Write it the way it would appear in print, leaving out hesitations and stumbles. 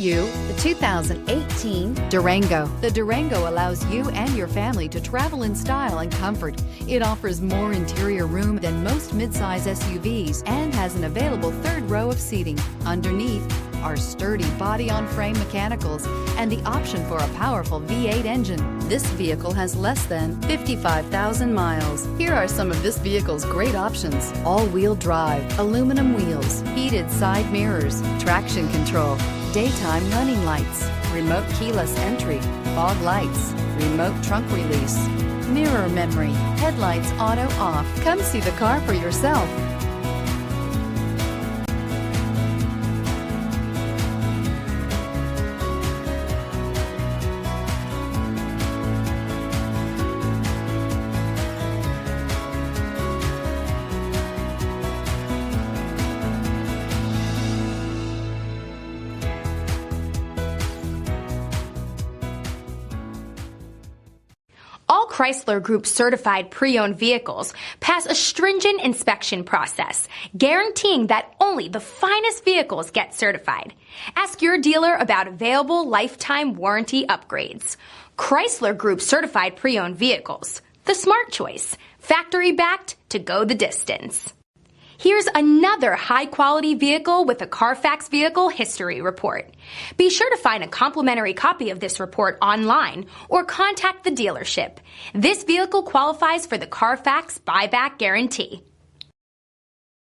You, the 2018 Durango. The Durango allows you and your family to travel in style and comfort. It offers more interior room than most midsize SUVs and has an available third row of seating. Underneath are sturdy body-on-frame mechanicals and the option for a powerful V8 engine. This vehicle has less than 55,000 miles. Here are some of this vehicle's great options: all-wheel drive, aluminum wheels, heated side mirrors, traction control, daytime running lights, remote keyless entry, fog lights, remote trunk release, mirror memory, headlights auto off. Come see the car for yourself. All Chrysler Group certified pre-owned vehicles pass a stringent inspection process, guaranteeing that only the finest vehicles get certified. Ask your dealer about available lifetime warranty upgrades. Chrysler Group certified pre-owned vehicles, the smart choice, factory backed to go the distance. Here's another high-quality vehicle with a CARFAX vehicle history report. Be sure to find a complimentary copy of this report online or contact the dealership. This vehicle qualifies for the CARFAX buyback guarantee.